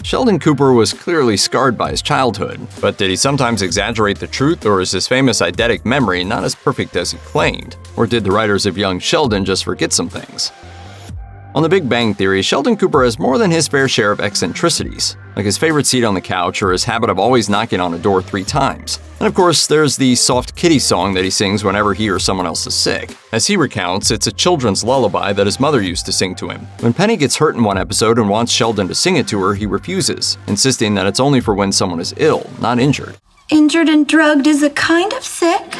Sheldon Cooper was clearly scarred by his childhood, but did he sometimes exaggerate the truth, or is his famous eidetic memory not as perfect as he claimed? Or did the writers of young Sheldon just forget some things? On The Big Bang Theory, Sheldon Cooper has more than his fair share of eccentricities, like his favorite seat on the couch or his habit of always knocking on a door 3 times. And of course, there's the soft kitty song that he sings whenever he or someone else is sick. As he recounts, it's a children's lullaby that his mother used to sing to him. When Penny gets hurt in one episode and wants Sheldon to sing it to her, he refuses, insisting that it's only for when someone is ill, not injured. Injured and drugged is a kind of sick.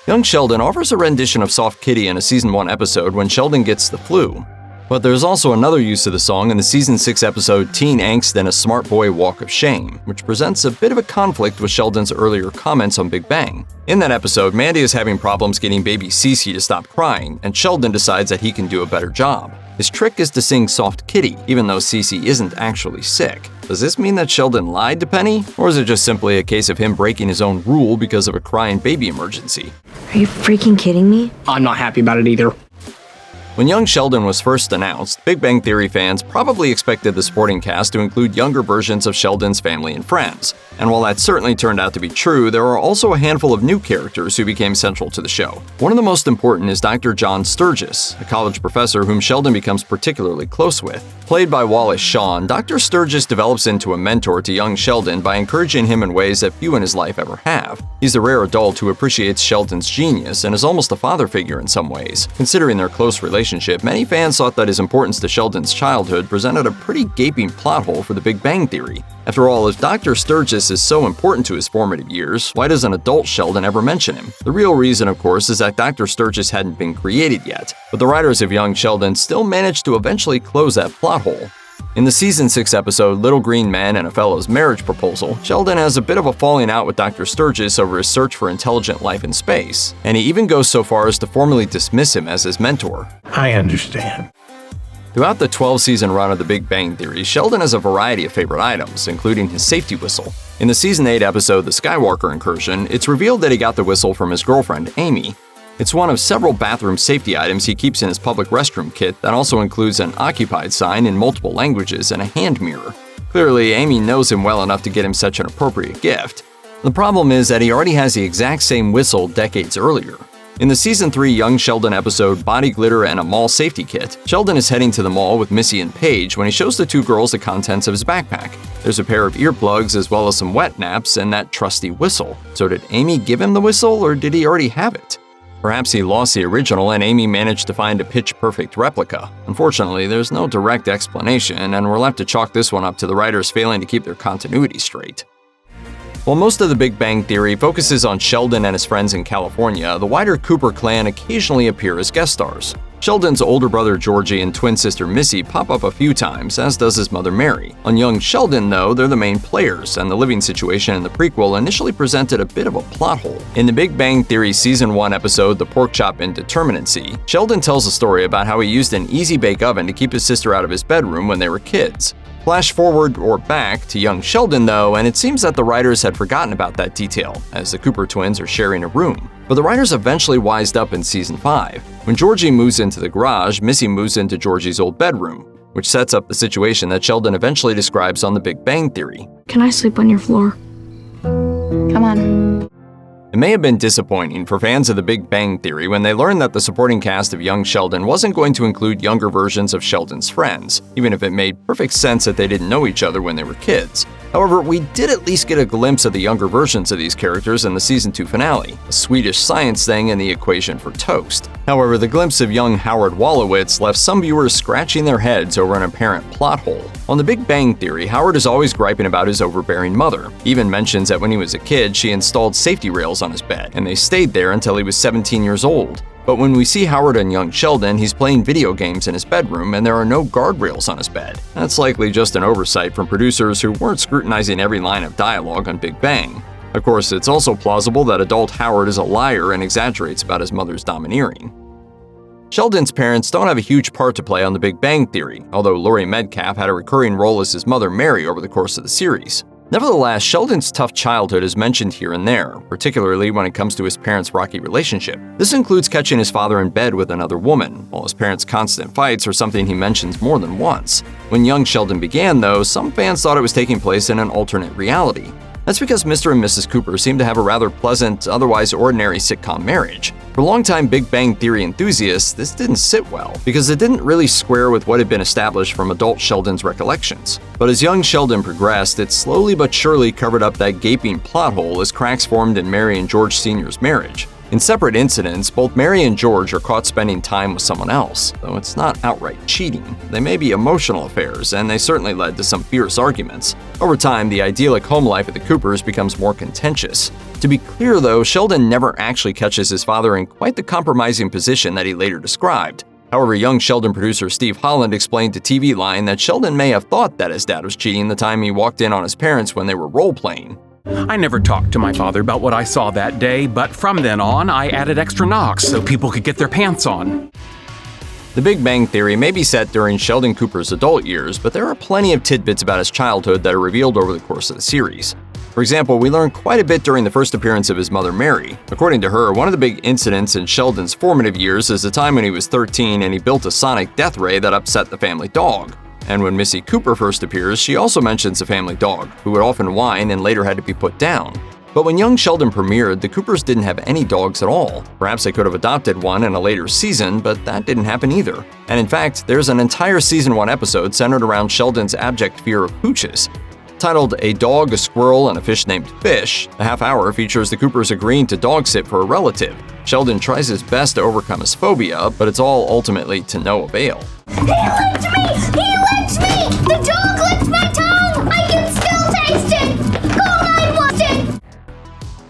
Young Sheldon offers a rendition of Soft Kitty in a Season 1 episode when Sheldon gets the flu. But there's also another use of the song in the Season 6 episode Teen Angst and a Smart Boy Walk of Shame, which presents a bit of a conflict with Sheldon's earlier comments on Big Bang. In that episode, Mandy is having problems getting baby Cece to stop crying, and Sheldon decides that he can do a better job. His trick is to sing Soft Kitty, even though Cece isn't actually sick. Does this mean that Sheldon lied to Penny? Or is it just simply a case of him breaking his own rule because of a crying baby emergency? Are you freaking kidding me? I'm not happy about it either. When young Sheldon was first announced, Big Bang Theory fans probably expected the supporting cast to include younger versions of Sheldon's family and friends. And while that certainly turned out to be true, there are also a handful of new characters who became central to the show. One of the most important is Dr. John Sturgis, a college professor whom Sheldon becomes particularly close with. Played by Wallace Shawn, Dr. Sturgis develops into a mentor to young Sheldon by encouraging him in ways that few in his life ever have. He's a rare adult who appreciates Sheldon's genius and is almost a father figure in some ways. Considering their close relationship, many fans thought that his importance to Sheldon's childhood presented a pretty gaping plot hole for The Big Bang Theory. After all, if Dr. Sturgis is so important to his formative years, why does an adult Sheldon ever mention him? The real reason, of course, is that Dr. Sturgis hadn't been created yet, but the writers of young Sheldon still managed to eventually close that plot hole. In the Season 6 episode Little Green Men and a Fellow's Marriage Proposal, Sheldon has a bit of a falling out with Dr. Sturgis over his search for intelligent life in space, and he even goes so far as to formally dismiss him as his mentor. I understand. Throughout the 12-season run of The Big Bang Theory, Sheldon has a variety of favorite items, including his safety whistle. In the Season 8 episode The Skywalker Incursion, it's revealed that he got the whistle from his girlfriend, Amy. It's one of several bathroom safety items he keeps in his public restroom kit that also includes an occupied sign in multiple languages and a hand mirror. Clearly, Amy knows him well enough to get him such an appropriate gift. The problem is that he already has the exact same whistle decades earlier. In the Season 3 Young Sheldon episode Body Glitter and a Mall Safety Kit, Sheldon is heading to the mall with Missy and Paige when he shows the 2 girls the contents of his backpack. There's a pair of earplugs as well as some wet naps and that trusty whistle. So did Amy give him the whistle, or did he already have it? Perhaps he lost the original and Amy managed to find a pitch-perfect replica. Unfortunately, there's no direct explanation, and we're left to chalk this one up to the writers failing to keep their continuity straight. While most of The Big Bang Theory focuses on Sheldon and his friends in California, the wider Cooper clan occasionally appear as guest stars. Sheldon's older brother Georgie and twin sister Missy pop up a few times, as does his mother Mary. On young Sheldon, though, they're the main players, and the living situation in the prequel initially presented a bit of a plot hole. In The Big Bang Theory Season 1 episode The Pork Chop Indeterminacy, Sheldon tells a story about how he used an easy bake oven to keep his sister out of his bedroom when they were kids. Flash forward or back to young Sheldon, though, and it seems that the writers had forgotten about that detail, as the Cooper twins are sharing a room. But the writers eventually wised up in Season 5. When Georgie moves into the garage, Missy moves into Georgie's old bedroom, which sets up the situation that Sheldon eventually describes on The Big Bang Theory. Can I sleep on your floor? Come on. It may have been disappointing for fans of The Big Bang Theory when they learned that the supporting cast of young Sheldon wasn't going to include younger versions of Sheldon's friends, even if it made perfect sense that they didn't know each other when they were kids. However, we did at least get a glimpse of the younger versions of these characters in the Season 2 finale, a Swedish science thing in the equation for toast. However, the glimpse of young Howard Wolowitz left some viewers scratching their heads over an apparent plot hole. On The Big Bang Theory, Howard is always griping about his overbearing mother. He even mentions that when he was a kid, she installed safety rails on his bed, and they stayed there until he was 17 years old. But when we see Howard and young Sheldon, he's playing video games in his bedroom and there are no guardrails on his bed. That's likely just an oversight from producers who weren't scrutinizing every line of dialogue on Big Bang. Of course, it's also plausible that adult Howard is a liar and exaggerates about his mother's domineering. Sheldon's parents don't have a huge part to play on The Big Bang Theory, although Laurie Metcalf had a recurring role as his mother Mary over the course of the series. Nevertheless, Sheldon's tough childhood is mentioned here and there, particularly when it comes to his parents' rocky relationship. This includes catching his father in bed with another woman, while his parents' constant fights are something he mentions more than once. When young Sheldon began, though, some fans thought it was taking place in an alternate reality. That's because Mr. and Mrs. Cooper seem to have a rather pleasant, otherwise ordinary sitcom marriage. For longtime Big Bang Theory enthusiasts, this didn't sit well, because it didn't really square with what had been established from adult Sheldon's recollections. But as young Sheldon progressed, it slowly but surely covered up that gaping plot hole as cracks formed in Mary and George Sr.'s marriage. In separate incidents, both Mary and George are caught spending time with someone else, though it's not outright cheating. They may be emotional affairs, and they certainly led to some fierce arguments. Over time, the idyllic home life of the Coopers becomes more contentious. To be clear, though, Sheldon never actually catches his father in quite the compromising position that he later described. However, young Sheldon producer Steve Holland explained to TV Line that Sheldon may have thought that his dad was cheating the time he walked in on his parents when they were role-playing. I never talked to my father about what I saw that day, but from then on, I added extra knocks so people could get their pants on. The Big Bang Theory may be set during Sheldon Cooper's adult years, but there are plenty of tidbits about his childhood that are revealed over the course of the series. For example, we learn quite a bit during the first appearance of his mother, Mary. According to her, one of the big incidents in Sheldon's formative years is the time when he was 13 and he built a sonic death ray that upset the family dog. And when Missy Cooper first appears, she also mentions the family dog, who would often whine and later had to be put down. But when young Sheldon premiered, the Coopers didn't have any dogs at all. Perhaps they could have adopted one in a later season, but that didn't happen either. And in fact, there's an entire Season 1 episode centered around Sheldon's abject fear of pooches. Titled A Dog, a Squirrel, and a Fish Named Fish, the half-hour features the Coopers agreeing to dog sit for a relative. Sheldon tries his best to overcome his phobia, but it's all ultimately to no avail. He licked me! He licked me! The dog licked my tongue! I can still taste it! Call 911!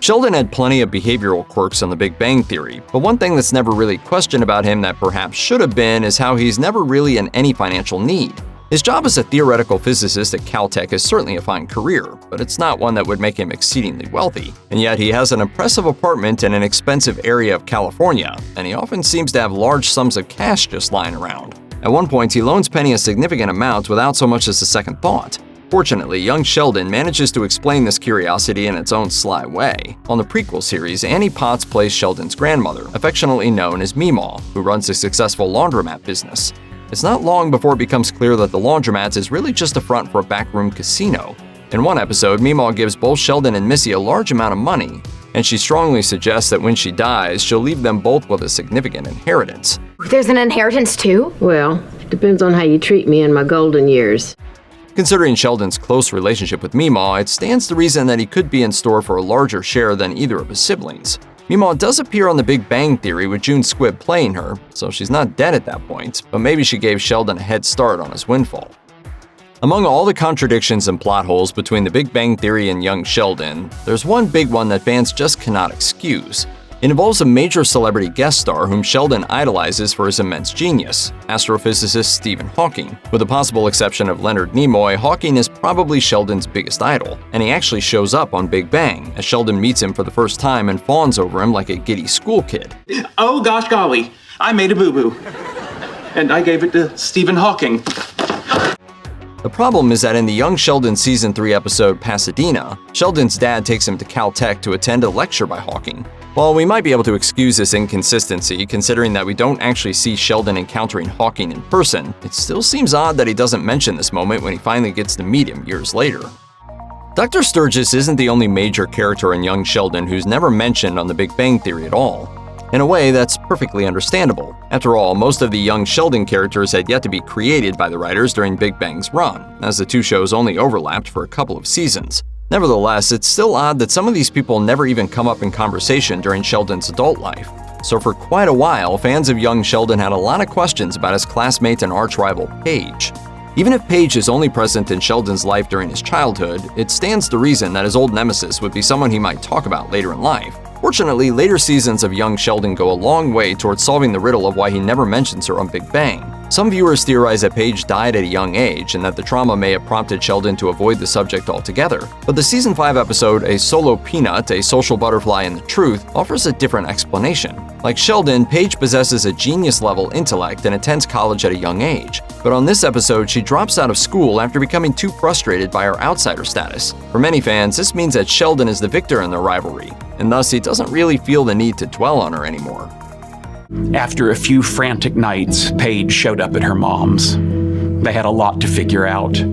Sheldon had plenty of behavioral quirks on The Big Bang Theory, but one thing that's never really questioned about him that perhaps should have been is how he's never really in any financial need. His job as a theoretical physicist at Caltech is certainly a fine career, but it's not one that would make him exceedingly wealthy. And yet he has an impressive apartment in an expensive area of California, and he often seems to have large sums of cash just lying around. At one point, he loans Penny a significant amount without so much as a second thought. Fortunately, young Sheldon manages to explain this curiosity in its own sly way. On the prequel series, Annie Potts plays Sheldon's grandmother, affectionately known as Meemaw, who runs a successful laundromat business. It's not long before it becomes clear that the laundromat is really just a front for a backroom casino. In one episode, Meemaw gives both Sheldon and Missy a large amount of money, and she strongly suggests that when she dies, she'll leave them both with a significant inheritance. There's an inheritance too? Well, it depends on how you treat me in my golden years. Considering Sheldon's close relationship with Meemaw, it stands to reason that he could be in store for a larger share than either of his siblings. Meemaw does appear on The Big Bang Theory with June Squibb playing her, so she's not dead at that point, but maybe she gave Sheldon a head start on his windfall. Among all the contradictions and plot holes between The Big Bang Theory and young Sheldon, there's one big one that fans just cannot excuse. It involves a major celebrity guest star whom Sheldon idolizes for his immense genius, astrophysicist Stephen Hawking. With the possible exception of Leonard Nimoy, Hawking is probably Sheldon's biggest idol, and he actually shows up on Big Bang, as Sheldon meets him for the first time and fawns over him like a giddy school kid. Oh gosh golly, I made a boo-boo. And I gave it to Stephen Hawking. The problem is that in the young Sheldon Season 3 episode Pasadena, Sheldon's dad takes him to Caltech to attend a lecture by Hawking. While we might be able to excuse this inconsistency, considering that we don't actually see Sheldon encountering Hawking in person, it still seems odd that he doesn't mention this moment when he finally gets to meet him years later. Dr. Sturgis isn't the only major character in young Sheldon who's never mentioned on The Big Bang Theory at all. In a way, that's perfectly understandable. After all, most of the young Sheldon characters had yet to be created by the writers during Big Bang's run, as the two shows only overlapped for a couple of seasons. Nevertheless, it's still odd that some of these people never even come up in conversation during Sheldon's adult life. So for quite a while, fans of young Sheldon had a lot of questions about his classmate and arch-rival Paige. Even if Paige is only present in Sheldon's life during his childhood, it stands to reason that his old nemesis would be someone he might talk about later in life. Fortunately, later seasons of young Sheldon go a long way towards solving the riddle of why he never mentions her on Big Bang. Some viewers theorize that Paige died at a young age and that the trauma may have prompted Sheldon to avoid the subject altogether. But the Season 5 episode, A Solo Peanut, A Social Butterfly and the Truth, offers a different explanation. Like Sheldon, Paige possesses a genius-level intellect and attends college at a young age. But on this episode, she drops out of school after becoming too frustrated by her outsider status. For many fans, this means that Sheldon is the victor in their rivalry, and thus he doesn't really feel the need to dwell on her anymore. After a few frantic nights, Paige showed up at her mom's. They had a lot to figure out.